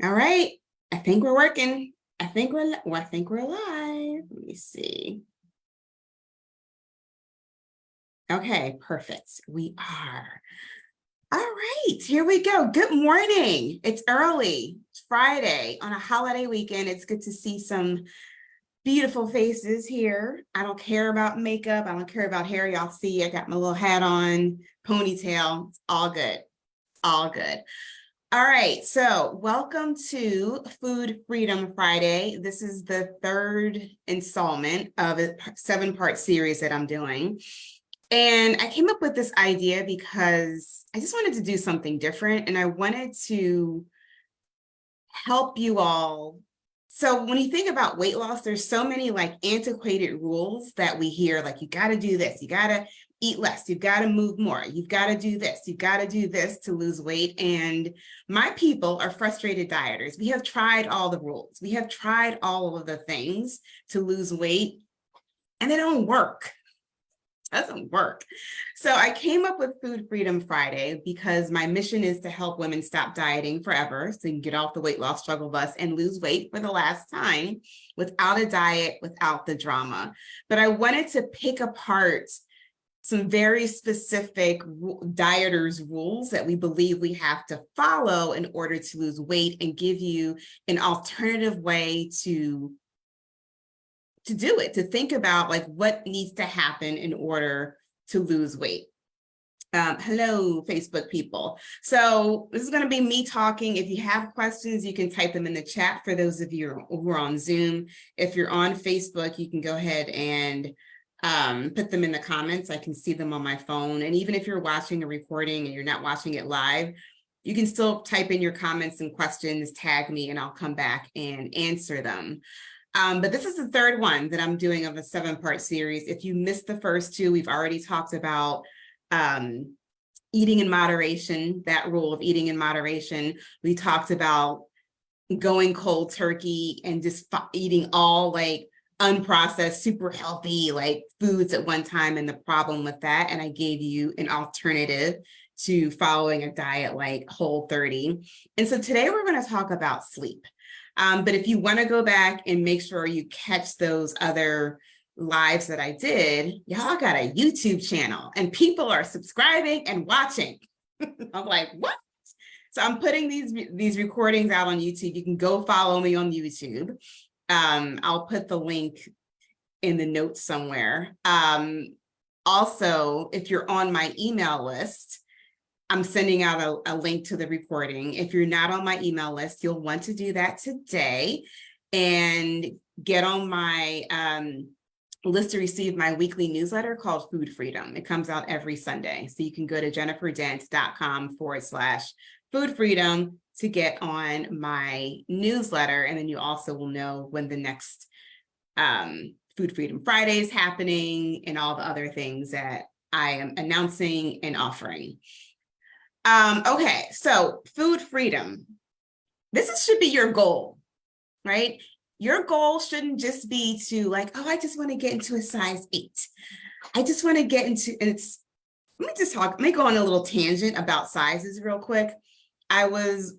All right. I think we're working. I think we're live. Let me see. Okay, perfect. We are. All right, here we go. Good morning. It's early. It's Friday on a holiday weekend. It's good to see some beautiful faces here. I don't care about makeup. I don't care about hair. Y'all see, I got my little hat on, ponytail. It's all good. All good. All right, so welcome to Food Freedom Friday. This is the third installment of a 7-part series that I'm doing. And I came up with this idea because I just wanted to do something different and I wanted to help you all. So when you think about weight loss, there's so many like antiquated rules that we hear, like you got to do this, you got to eat less, you've got to move more, you've got to do this, you've got to do this to lose weight. And my people are frustrated dieters. We have tried all the rules. We have tried all of the things to lose weight and they don't work. Doesn't work. So I came up with Food Freedom Friday because my mission is to help women stop dieting forever so you can get off the weight loss struggle bus and lose weight for the last time without a diet, without the drama. But I wanted to pick apart some very specific dieters rules that we believe we have to follow in order to lose weight and give you an alternative way to do it, to think about like what needs to happen in order to lose weight. Hello, Facebook people. So this is going to be me talking. If you have questions, you can type them in the chat for those of you who are on Zoom. If you're on Facebook, you can go ahead and put them in the comments. I can see them on my phone. And even if you're watching a recording and you're not watching it live, you can still type in your comments and questions, tag me, and I'll come back and answer them. But this is the third one that I'm doing of a 7-part series. If you missed the first two, we've already talked about eating in moderation, that rule of eating in moderation. We talked about going cold turkey and just eating all like unprocessed, super healthy like foods at one time and the problem with that. And I gave you an alternative to following a diet like Whole30. And so today we're going to talk about sleep. But if you want to go back and make sure you catch those other lives that I did, y'all got a YouTube channel and people are subscribing and watching. I'm like, what? So I'm putting these recordings out on YouTube. You can go follow me on YouTube. I'll put the link in the notes somewhere. Also, if you're on my email list, I'm sending out a link to the recording. If you're not on my email list, you'll want to do that today and get on my list to receive my weekly newsletter called Food Freedom. It comes out every Sunday. So you can go to jenniferdent.com/food freedom to get on my newsletter. And then you also will know when the next Food Freedom Friday is happening and all the other things that I am announcing and offering. Okay, so food freedom. This should be your goal, right? Your goal shouldn't just be to like, oh, I just want to get into a size 8. I just want to get into, let me go on a little tangent about sizes real quick. I was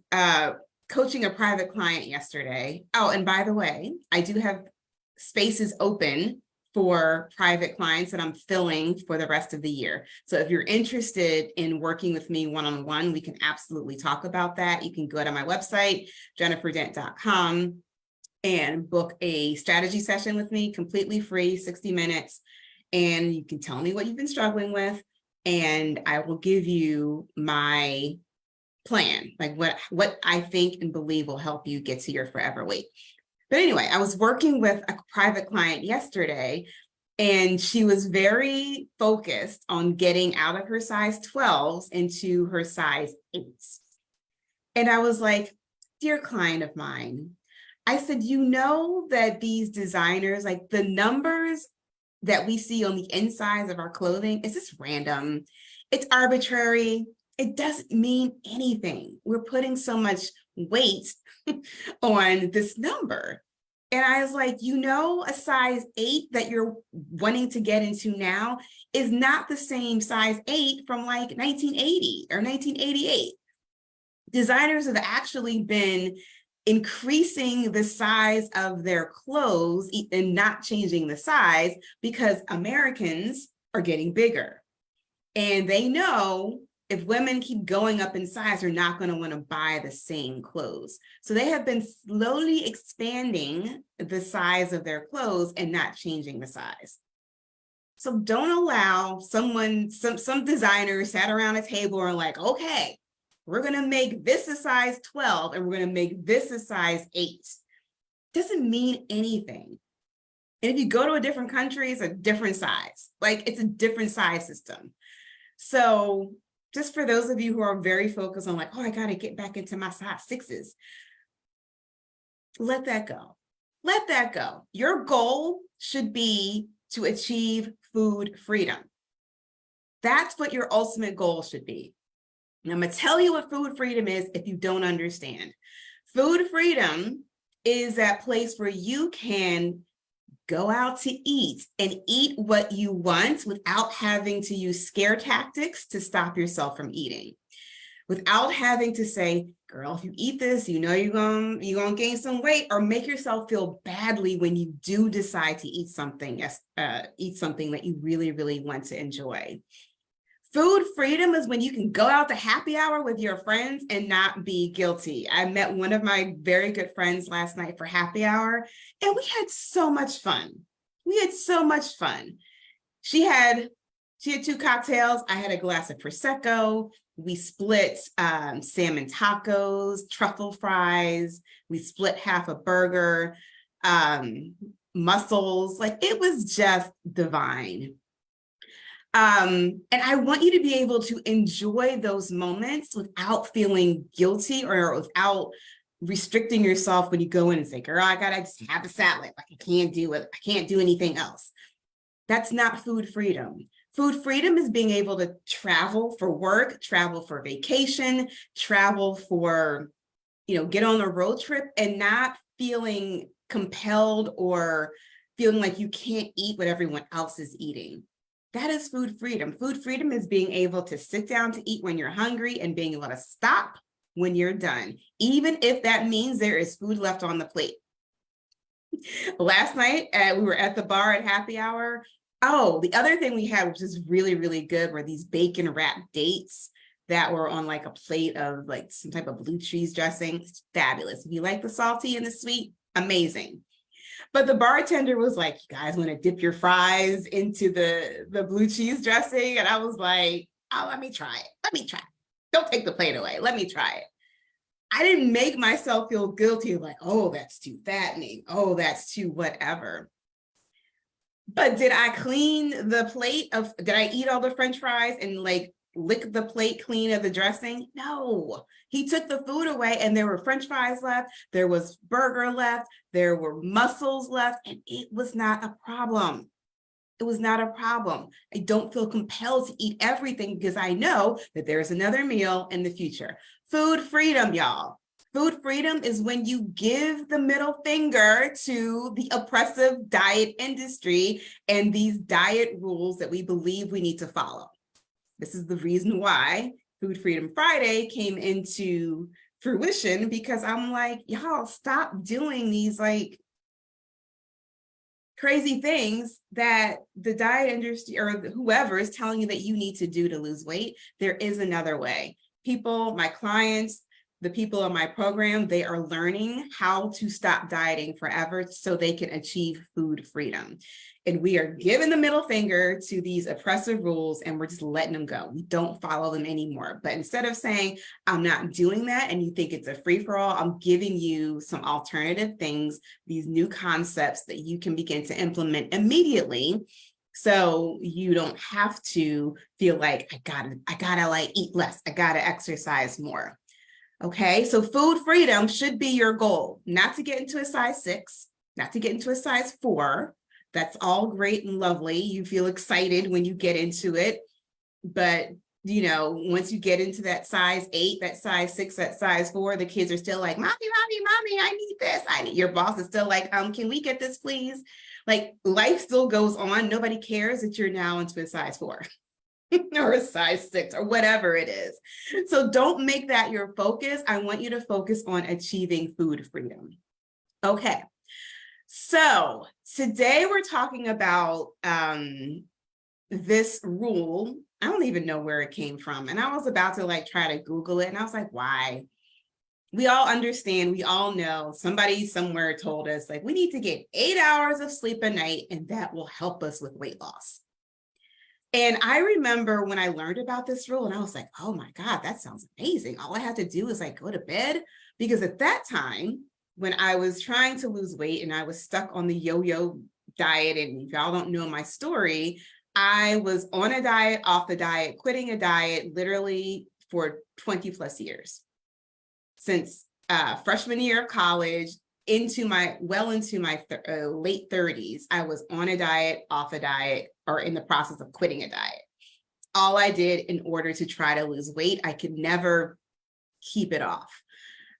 coaching a private client yesterday. Oh, and by the way, I do have spaces open for private clients that I'm filling for the rest of the year. So if you're interested in working with me one-on-one, we can absolutely talk about that. You can go to my website, jenniferdent.com, and book a strategy session with me, completely free, 60 minutes. And you can tell me what you've been struggling with, and I will give you my plan, like what I think and believe will help you get to your forever weight. But anyway, I was working with a private client yesterday, and she was very focused on getting out of her size 12s into her size 8s. And I was like, dear client of mine, I said, you know that these designers, like the numbers that we see on the insides of our clothing, is just random. It's arbitrary. It doesn't mean anything. We're putting so much weight on this number. And I was like, you know, a size 8 that you're wanting to get into now is not the same size 8 from like 1980 or 1988. Designers have actually been increasing the size of their clothes and not changing the size because Americans are getting bigger. And they know if women keep going up in size, they're not going to want to buy the same clothes. So they have been slowly expanding the size of their clothes and not changing the size. So don't allow someone, some designer sat around a table and like, okay, we're going to make this a size 12 and we're going to make this a size 8. Doesn't mean anything. And if you go to a different country, it's a different size. Like, it's a different size system. So just for those of you who are very focused on like, oh, I got to get back into my size 6s, let that go. Let that go. Your goal should be to achieve food freedom. That's what your ultimate goal should be. And I'm going to tell you what food freedom is if you don't understand. Food freedom is that place where you can go out to eat and eat what you want without having to use scare tactics to stop yourself from eating. Without having to say, girl, if you eat this, you know you're gonna gain some weight, or make yourself feel badly when you do decide to eat something that you really, really want to enjoy. Food freedom is when you can go out to happy hour with your friends and not be guilty. I met one of my very good friends last night for happy hour, and we had so much fun. We had so much fun. She had 2 cocktails. I had a glass of Prosecco. We split salmon tacos, truffle fries. We split half a burger, mussels. Like, it was just divine. And I want you to be able to enjoy those moments without feeling guilty or without restricting yourself when you go in and say, girl, I gotta just have a salad. Like, I can't do it. I can't do anything else. That's not food freedom. Food freedom is being able to travel for work, travel for vacation, travel for, get on a road trip and not feeling compelled or feeling like you can't eat what everyone else is eating. That is food freedom. Food freedom is being able to sit down to eat when you're hungry and being able to stop when you're done, even if that means there is food left on the plate. Last night, we were at the bar at happy hour. Oh, the other thing we had, which is really, really good, were these bacon wrapped dates that were on like a plate of like some type of blue cheese dressing. It's fabulous. If you like the salty and the sweet, amazing. But the bartender was like, you guys want to dip your fries into the blue cheese dressing? And I was like, oh, let me try it. Let me try it. Don't take the plate away. Let me try it. I didn't make myself feel guilty, like, oh, that's too fattening. Oh, that's too whatever. But did I clean the plate did I eat all the French fries and like lick the plate clean of the dressing? No. He took the food away and there were French fries left. There was burger left. There were mussels left, and it was not a problem. It was not a problem. I don't feel compelled to eat everything because I know that there's another meal in the future. Food freedom, y'all. Food freedom is when you give the middle finger to the oppressive diet industry and these diet rules that we believe we need to follow. This is the reason why Food Freedom Friday came into fruition, because I'm like, y'all, stop doing these like crazy things that the diet industry or whoever is telling you that you need to do to lose weight. There is another way. People, my clients, the people in my program, they are learning how to stop dieting forever so they can achieve food freedom. And we are giving the middle finger to these oppressive rules and we're just letting them go. We don't follow them anymore. But instead of saying, I'm not doing that, and you think it's a free-for-all, I'm giving you some alternative things, these new concepts that you can begin to implement immediately. So you don't have to feel like I gotta like eat less, I gotta exercise more. Okay, so food freedom should be your goal, not to get into a size 6, not to get into a size 4. That's all great and lovely. You feel excited when you get into it. But, once you get into that size 8, that size 6, that size 4, the kids are still like, mommy, I need this. Your boss is still like, can we get this, please? Like, life still goes on. Nobody cares that you're now into a size 4. or a size 6 or whatever it is. So don't make that your focus. I want you to focus on achieving food freedom. Okay. So today we're talking about this rule. I don't even know where it came from. And I was about to like try to Google it. And I was like, why? We all understand, we all know, somebody somewhere told us like we need to get 8 hours of sleep a night and that will help us with weight loss. And I remember when I learned about this rule and I was like, oh my God, that sounds amazing. All I have to do is like go to bed. Because at that time, when I was trying to lose weight and I was stuck on the yo-yo diet, and if y'all don't know my story, I was on a diet, off the diet, quitting a diet literally for 20 plus years. Since freshman year of college into my late 30s, I was on a diet, off a diet, or in the process of quitting a diet. All I did in order to try to lose weight, I could never keep it off.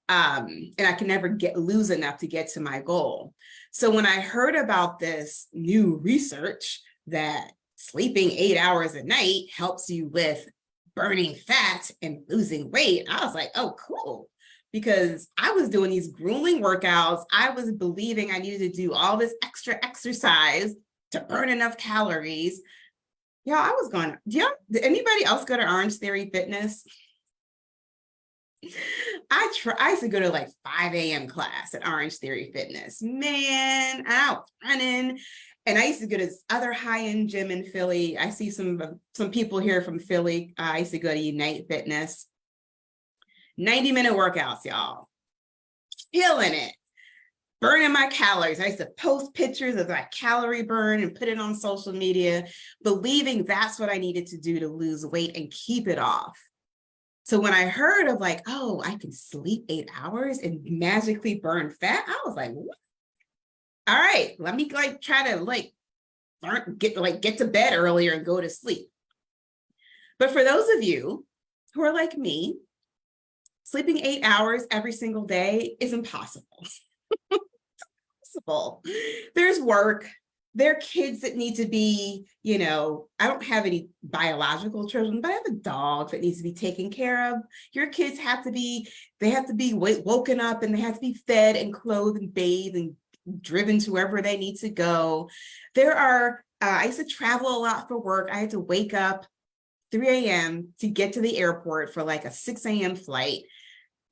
And I could never lose enough to get to my goal. So when I heard about this new research that sleeping 8 hours a night helps you with burning fat and losing weight, I was like, oh, cool. Because I was doing these grueling workouts. I was believing I needed to do all this extra exercise to burn enough calories. Yeah, I was going, did anybody else go to Orange Theory Fitness? I used to go to like 5 a.m. class at Orange Theory Fitness. Man, I was running. And I used to go to this other high-end gym in Philly. I see some people here from Philly. I used to go to Unite Fitness. 90-minute workouts, y'all. Killing it. Burning my calories. I used to post pictures of my calorie burn and put it on social media, believing that's what I needed to do to lose weight and keep it off. So when I heard of like, oh, I can sleep 8 hours and magically burn fat, I was like, what? All right, let me like try to like get to bed earlier and go to sleep. But for those of you who are like me, sleeping 8 hours every single day is impossible. Impossible. There's work. There are kids that need to be, I don't have any biological children, but I have a dog that needs to be taken care of. Your kids they have to be woken up and they have to be fed and clothed and bathed and driven to wherever they need to go. I used to travel a lot for work. I had to wake up 3 a.m. to get to the airport for like a 6 a.m. flight.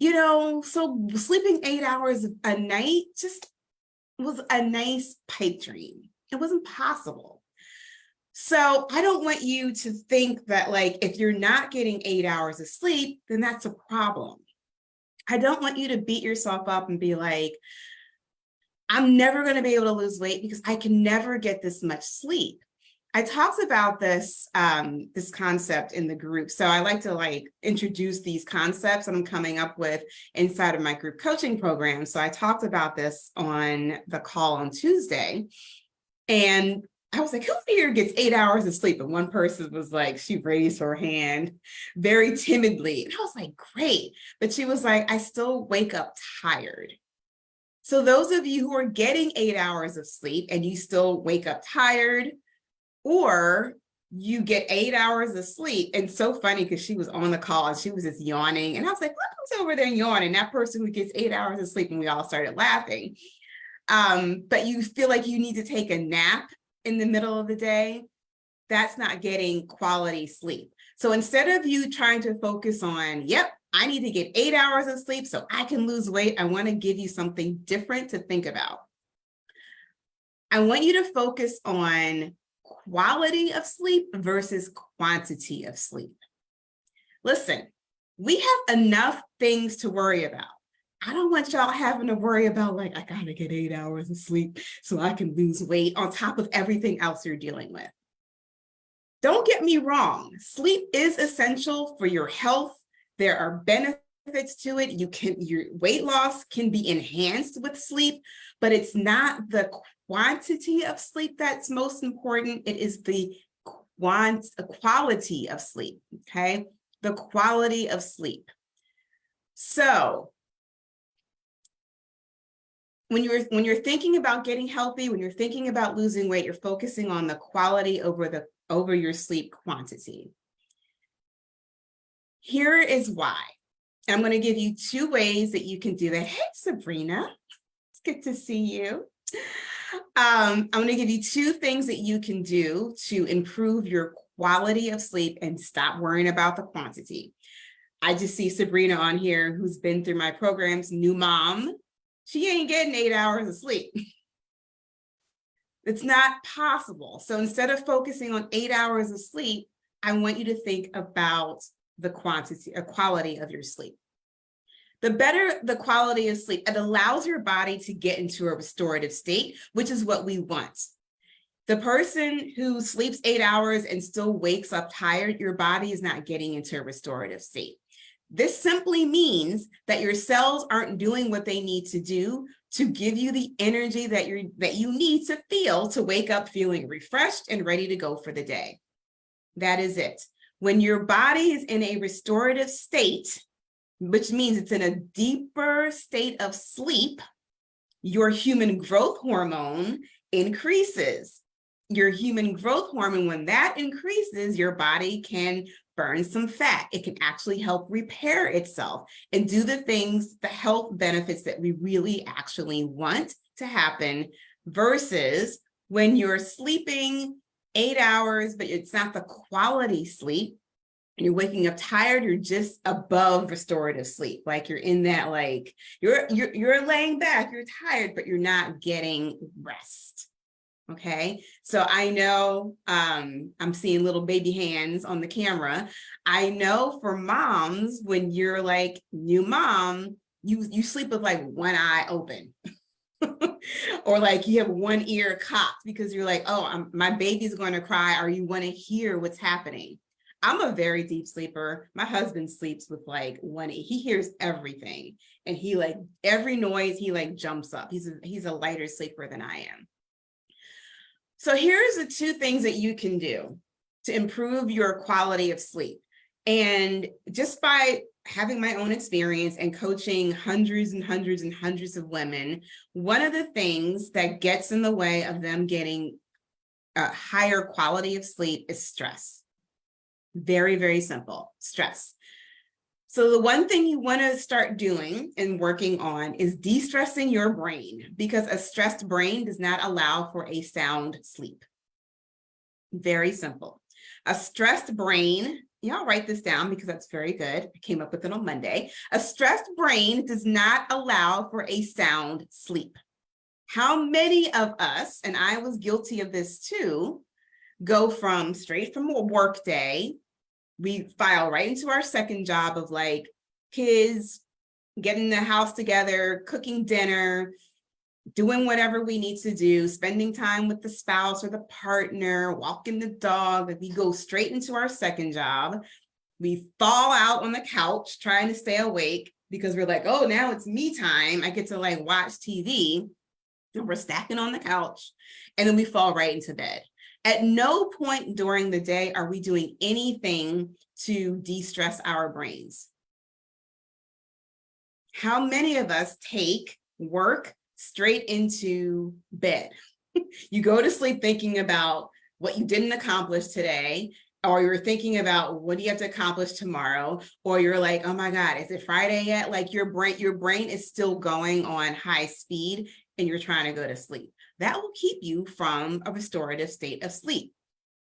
So sleeping 8 hours a night just was a nice pipe dream. It wasn't possible. So I don't want you to think that like, if you're not getting 8 hours of sleep, then that's a problem. I don't want you to beat yourself up and be like, I'm never going to be able to lose weight because I can never get this much sleep. I talked about this concept in the group. So I like to introduce these concepts that I'm coming up with inside of my group coaching program. So I talked about this on the call on Tuesday. And I was like, who here gets 8 hours of sleep? And one person was like, she raised her hand very timidly. And I was like, great. But she was like, I still wake up tired. So those of you who are getting 8 hours of sleep and you still wake up tired, or you get 8 hours of sleep. And so funny because she was on the call and she was just yawning. And I was like, look who's over there yawning, that person who gets 8 hours of sleep. And we all started laughing. But you feel like you need to take a nap in the middle of the day. That's not getting quality sleep. So instead of you trying to focus on, yep, I need to get 8 hours of sleep so I can lose weight, I want to give you something different to think about. I want you to focus on quality of sleep versus quantity of sleep. Listen, we have enough things to worry about. I don't want y'all having to worry about like, I gotta get 8 hours of sleep so I can lose weight on top of everything else you're dealing with. Don't get me wrong. Sleep is essential for your health. There are benefits to it. Your weight loss can be enhanced with sleep, but it's not the quantity of sleep that's most important. It is the quality of sleep, okay? The quality of sleep. So when you're thinking about getting healthy, when you're thinking about losing weight, you're focusing on the quality over your sleep quantity. Here is why. I'm going to give you 2 ways that you can do that. Hey, Sabrina, it's good to see you. I'm going to give you 2 things that you can do to improve your quality of sleep and stop worrying about the quantity. I just see Sabrina on here who's been through my programs, new mom. She ain't getting 8 hours of sleep. It's not possible. So instead of focusing on 8 hours of sleep, I want you to think about the quantity or quality of your sleep. The better the quality of sleep, it allows your body to get into a restorative state, which is what we want. The person who sleeps 8 hours and still wakes up tired, your body is not getting into a restorative state. This simply means that your cells aren't doing what they need to do to give you the energy that you need to feel to wake up feeling refreshed and ready to go for the day. That is it. When your body is in a restorative state, which means it's in a deeper state of sleep, your human growth hormone increases. Your human growth hormone, when that increases, your body can burn some fat. It can actually help repair itself and do the things, the health benefits that we really actually want to happen, versus when you're sleeping 8 hours, but it's not the quality sleep. You're waking up tired, you're just above restorative sleep. Like you're in that, like you're laying back, you're tired, but you're not getting rest. Okay, so I know I'm seeing little baby hands on the camera. I know for moms, when you're like new mom, you sleep with like one eye open. Or like you have one ear cocked because you're like, oh, my baby's going to cry, or you want to hear what's happening. I'm a very deep sleeper. My husband sleeps with like one ear. He hears everything, and he like every noise, he like jumps up. He's a lighter sleeper than I am. So here's the 2 things that you can do to improve your quality of sleep. And just by having my own experience and coaching hundreds and hundreds and hundreds of women, one of the things that gets in the way of them getting a higher quality of sleep is stress. Very, very simple, stress. So the one thing you want to start doing and working on is de-stressing your brain, because a stressed brain does not allow for a sound sleep. Very simple. A stressed brain, y'all write this down because that's very good. I came up with it on Monday. A stressed brain does not allow for a sound sleep. How many of us, and I was guilty of this too, go straight from a work day, we file right into our second job of like kids, getting the house together, cooking dinner, doing whatever we need to do, spending time with the spouse or the partner, walking the dog. We go straight into our second job. We fall out on the couch trying to stay awake because we're like, oh, now it's me time. I get to like watch TV, and we're stacking on the couch, and then we fall right into bed. At no point during the day are we doing anything to de-stress our brains. How many of us take work straight into bed? You go to sleep thinking about what you didn't accomplish today, or you're thinking about what do you have to accomplish tomorrow, or you're like, oh my God, is it Friday yet? Like your brain is still going on high speed and you're trying to go to sleep. That will keep you from a restorative state of sleep.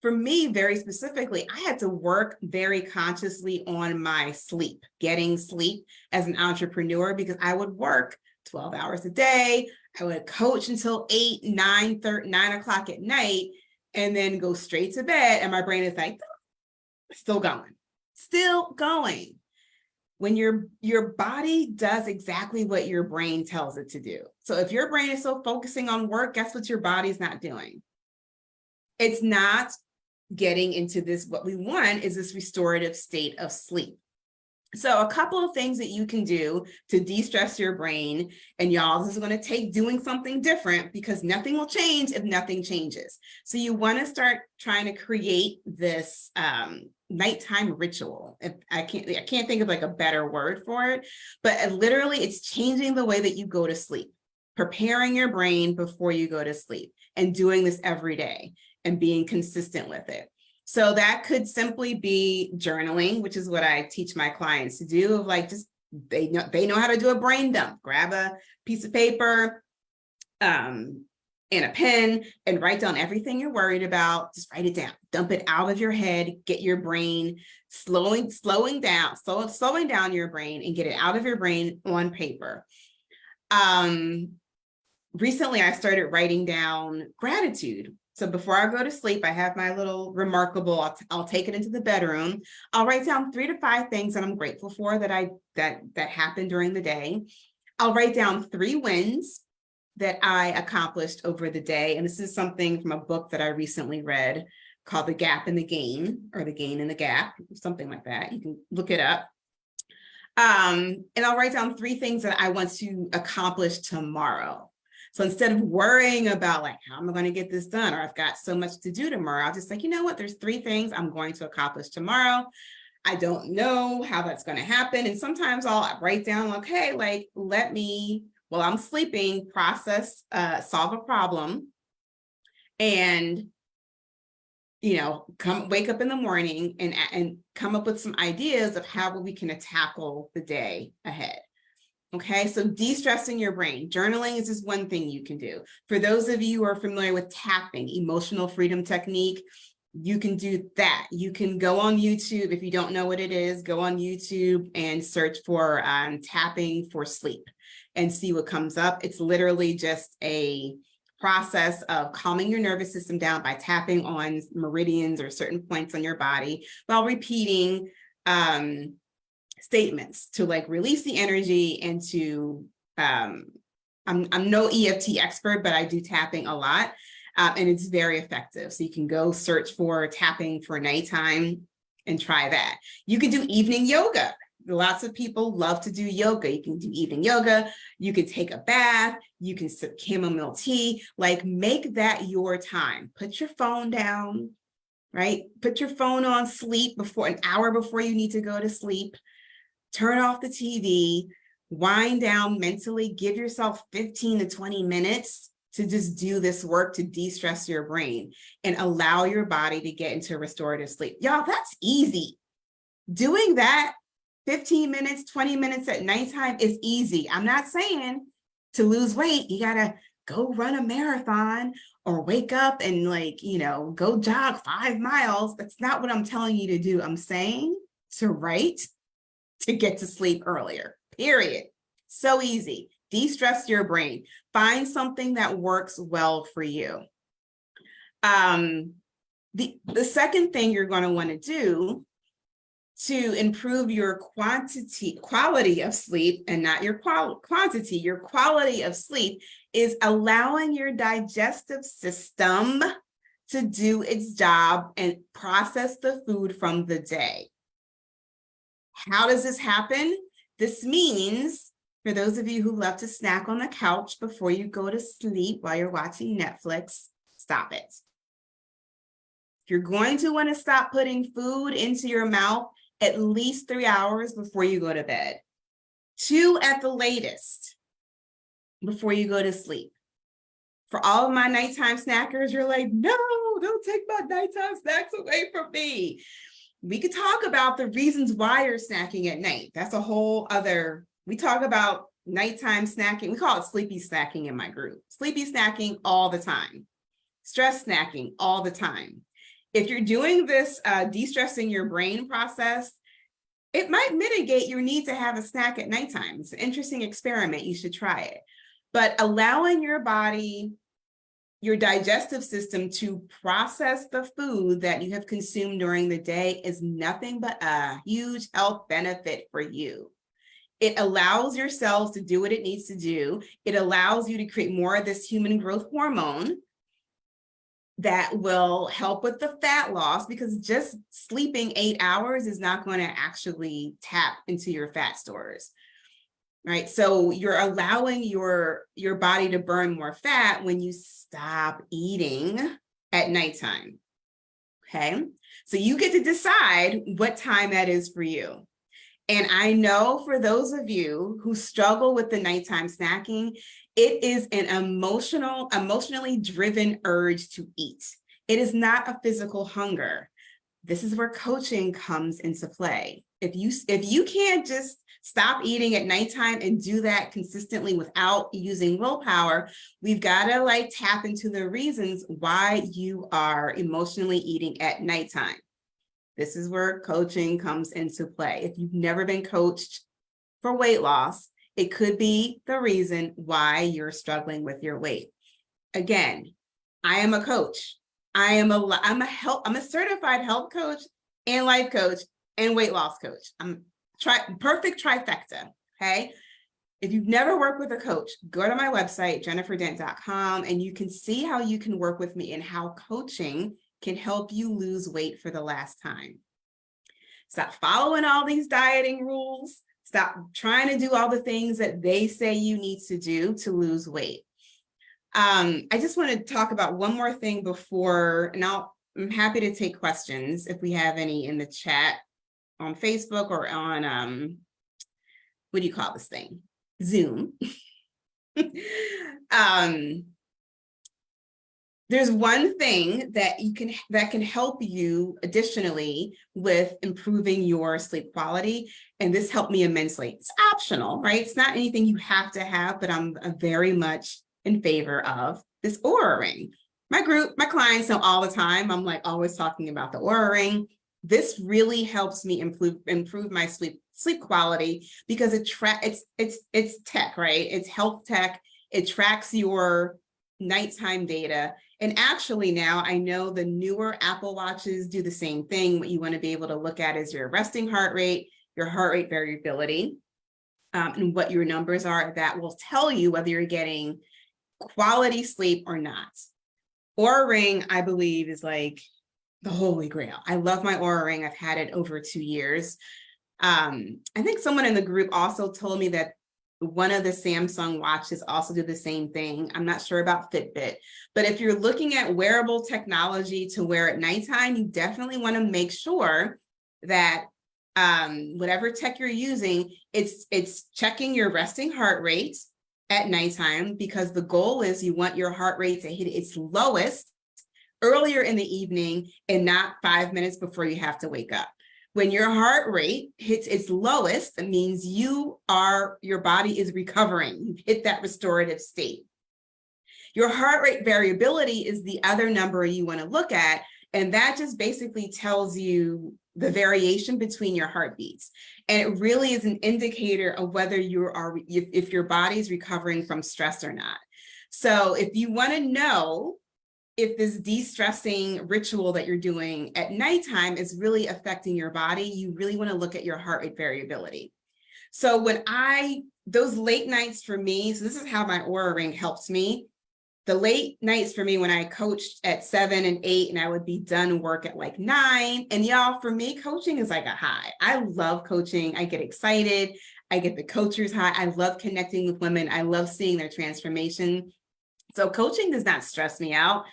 For me, very specifically, I had to work very consciously on my sleep, getting sleep as an entrepreneur, because I would work 12 hours a day. I would coach until 8, 9 o'clock at night, and then go straight to bed. And my brain is like, still going. When your body does exactly what your brain tells it to do. So if your brain is still focusing on work, guess what your body's not doing? It's not getting into this. What we want is this restorative state of sleep. So a couple of things that you can do to de-stress your brain, and y'all, this is going to take doing something different, because nothing will change if nothing changes. So you want to start trying to create this nighttime ritual. I can't think of like a better word for it, but literally it's changing the way that you go to sleep, preparing your brain before you go to sleep, and doing this every day and being consistent with it. So that could simply be journaling, which is what I teach my clients to do. Of like, just they know how to do a brain dump. Grab a piece of paper, and a pen, and write down everything you're worried about. Just write it down, dump it out of your head, get your brain slowing down your brain, and get it out of your brain on paper. Recently I started writing down gratitude. So before I go to sleep, I have my little remarkable, I'll take it into the bedroom. I'll write down 3 to 5 things that I'm grateful for that happened during the day. I'll write down 3 wins that I accomplished over the day. And this is something from a book that I recently read called The Gap and the Gain, or The Gain and the Gap, something like that. You can look it up. And I'll write down 3 things that I want to accomplish tomorrow. So instead of worrying about like, how am I going to get this done? Or I've got so much to do tomorrow, I'll just like, you know what, there's 3 things I'm going to accomplish tomorrow. I don't know how that's going to happen. And sometimes I'll write down, okay, like, let me, while I'm sleeping, process, solve a problem, and, you know, wake up in the morning and come up with some ideas of how we can tackle the day ahead. Okay, so de-stressing your brain. Journaling is just one thing you can do. For those of you who are familiar with tapping, emotional freedom technique, you can do that. You can go on YouTube. If you don't know what it is, go on YouTube and search for tapping for sleep and see what comes up. It's literally just a process of calming your nervous system down by tapping on meridians or certain points on your body while repeating statements to like release the energy and to, I'm no EFT expert, but I do tapping a lot, and it's very effective. So you can go search for tapping for nighttime and try that. You can do evening yoga. Lots of people love to do yoga. You can do evening yoga. You can take a bath. You can sip chamomile tea. Like, make that your time. Put your phone down, right? Put your phone on sleep before, an hour before you need to go to sleep. Turn off the TV, wind down mentally, give yourself 15 to 20 minutes to just do this work to de-stress your brain and allow your body to get into restorative sleep. Y'all, that's easy. Doing that 15 minutes, 20 minutes at nighttime is easy. I'm not saying to lose weight, you gotta go run a marathon or wake up and like, you know, go jog 5 miles. That's not what I'm telling you to do. I'm saying to write, to get to sleep earlier, period. So easy. De-stress your brain. Find something that works well for you. The second thing you're going to want to do to improve your quality of sleep, and not your quantity, your quality of sleep, is allowing your digestive system to do its job and process the food from the day. How does this happen? This means, for those of you who love to snack on the couch before you go to sleep while you're watching Netflix, stop it. If you're going to want to stop putting food into your mouth, at least 3 hours before you go to bed. 2 at the latest before you go to sleep. For all of my nighttime snackers, you're like, no, don't take my nighttime snacks away from me. We could talk about the reasons why you're snacking at night. That's a whole other, we talk about nighttime snacking. We call it sleepy snacking in my group. Sleepy snacking all the time. Stress snacking all the time. If you're doing this de-stressing your brain process, it might mitigate your need to have a snack at nighttime. It's an interesting experiment. You should try it. But allowing your body, your digestive system, to process the food that you have consumed during the day is nothing but a huge health benefit for you. It allows your cells to do what it needs to do. It allows you to create more of this human growth hormone that will help with the fat loss, because just sleeping 8 hours is not going to actually tap into your fat stores. Right. So you're allowing your body to burn more fat when you stop eating at nighttime. Okay. So you get to decide what time that is for you. And I know for those of you who struggle with the nighttime snacking, it is an emotionally driven urge to eat. It is not a physical hunger. This is where coaching comes into play. If you can't just stop eating at nighttime and do that consistently without using willpower, we've got to like tap into the reasons why you are emotionally eating at nighttime. This is where coaching comes into play. If you've never been coached for weight loss, it could be the reason why you're struggling with your weight. Again, I am a coach. I'm a certified health coach and life coach and weight loss coach. I'm perfect trifecta. Okay. If you've never worked with a coach, go to my website, jenniferdent.com, and you can see how you can work with me and how coaching can help you lose weight for the last time. Stop following all these dieting rules. Stop trying to do all the things that they say you need to do to lose weight. I just want to talk about one more thing before, and I'm happy to take questions if we have any in the chat on Facebook or on, what do you call this thing? Zoom. There's one thing that can help you additionally with improving your sleep quality. And this helped me immensely. It's optional, right? It's not anything you have to have, but I'm very much in favor of this Oura ring. My clients know all the time, I'm like always talking about the Oura ring. This really helps me improve my sleep quality because it's tech, right? It's health tech. It tracks your nighttime data. And actually now I know the newer Apple Watches do the same thing. What you want to be able to look at is your resting heart rate, your heart rate variability, and what your numbers are. That will tell you whether you're getting quality sleep or not. Oura ring, I believe, is like the holy grail. I love my Oura ring. I've had it over 2 years. I think someone in the group also told me that one of the Samsung watches also do the same thing. I'm not sure about Fitbit, but if you're looking at wearable technology to wear at nighttime, you definitely want to make sure that whatever tech you're using, it's checking your resting heart rate at nighttime, because the goal is you want your heart rate to hit its lowest earlier in the evening and not 5 minutes before you have to wake up. When your heart rate hits its lowest, it means your body is recovering. You've hit that restorative state. Your heart rate variability is the other number you want to look at. And that just basically tells you the variation between your heartbeats. And it really is an indicator of whether if your body is recovering from stress or not. So if you want to know if this de-stressing ritual that you're doing at nighttime is really affecting your body, you really want to look at your heart rate variability. So those late nights for me, so this is how my Oura ring helps me. The late nights for me when I coached at 7 and 8 and I would be done work at like 9. And y'all, for me, coaching is like a high. I love coaching. I get excited. I get the coacher's high. I love connecting with women. I love seeing their transformation. So coaching does not stress me out,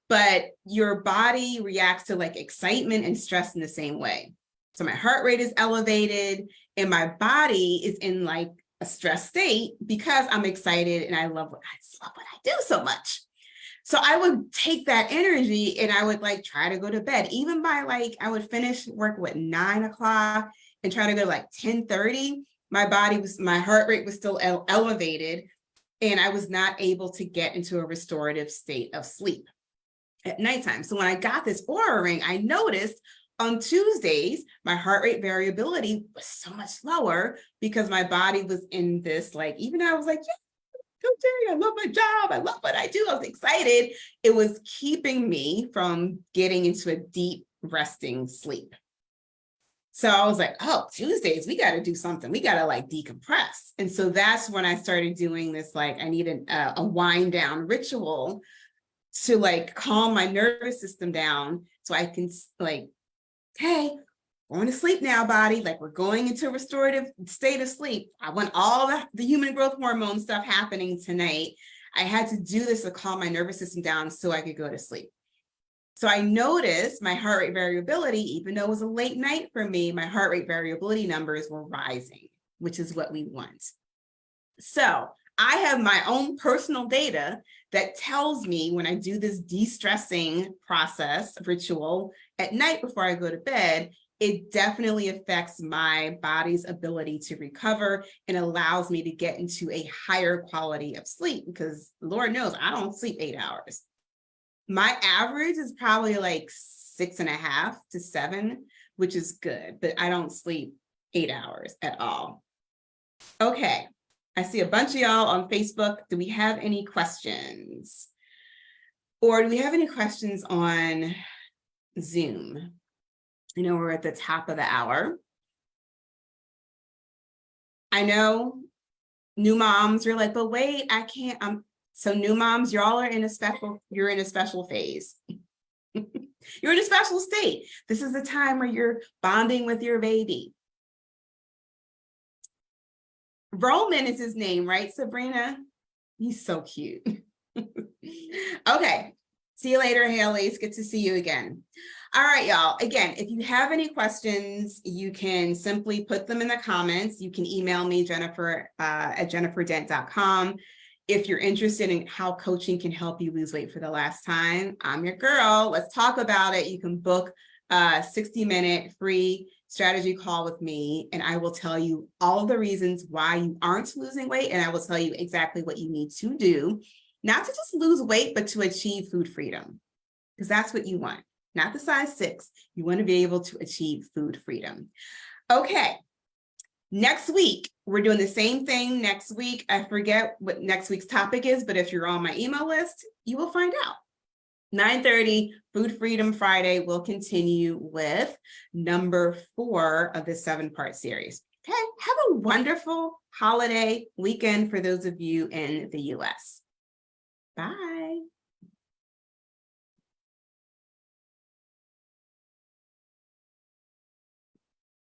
but your body reacts to like excitement and stress in the same way. So my heart rate is elevated and my body is in like a stress state because I'm excited and I love what I do so much. So I would take that energy and I would like try to go to bed, even by like, I would finish work at 9 o'clock and try to go to like 10:30. My heart rate was still elevated and I was not able to get into a restorative state of sleep at nighttime. So when I got this Oura ring, I noticed on Tuesdays, my heart rate variability was so much lower because my body was in this, like, even though I was like, yeah, coaching, I love my job, I love what I do, I was excited, it was keeping me from getting into a deep resting sleep. So I was like, oh, Tuesdays, we got to do something. We got to like decompress. And so that's when I started doing this, like, I needed a wind down ritual to like calm my nervous system down so I can like, hey, going to sleep now, body. Like, we're going into a restorative state of sleep. I want all the human growth hormone stuff happening tonight. I had to do this to calm my nervous system down so I could go to sleep. So I noticed my heart rate variability, even though it was a late night for me, my heart rate variability numbers were rising, which is what we want. So I have my own personal data that tells me when I do this de-stressing process ritual at night before I go to bed, it definitely affects my body's ability to recover and allows me to get into a higher quality of sleep, because Lord knows I don't sleep 8 hours. My average is probably like 6.5 to 7, which is good, but I don't sleep 8 hours at all. Okay, I see a bunch of y'all on Facebook. Do we have any questions? Or do we have any questions on Zoom? I know we're at the top of the hour. I know new moms are like, but wait, I can't. So new moms, y'all are in a special phase. You're in a special state. This is the time where you're bonding with your baby. Roman is his name, right, Sabrina? He's so cute. Okay. See you later, Haley. It's good to see you again. All right, y'all. Again, if you have any questions, you can simply put them in the comments. You can email me, Jennifer, at jenniferdent.com. If you're interested in how coaching can help you lose weight for the last time, I'm your girl. Let's talk about it. You can book a 60-minute free strategy call with me, and I will tell you all the reasons why you aren't losing weight, and I will tell you exactly what you need to do, not to just lose weight, but to achieve food freedom, because that's what you want, not the size 6. You want to be able to achieve food freedom. Okay. Next week, we're doing the same thing next week. I forget what next week's topic is, but if you're on my email list, you will find out. 9:30, Food Freedom Friday, will continue with number 4 of this 7-part series. Okay, have a wonderful holiday weekend for those of you in the US. Bye.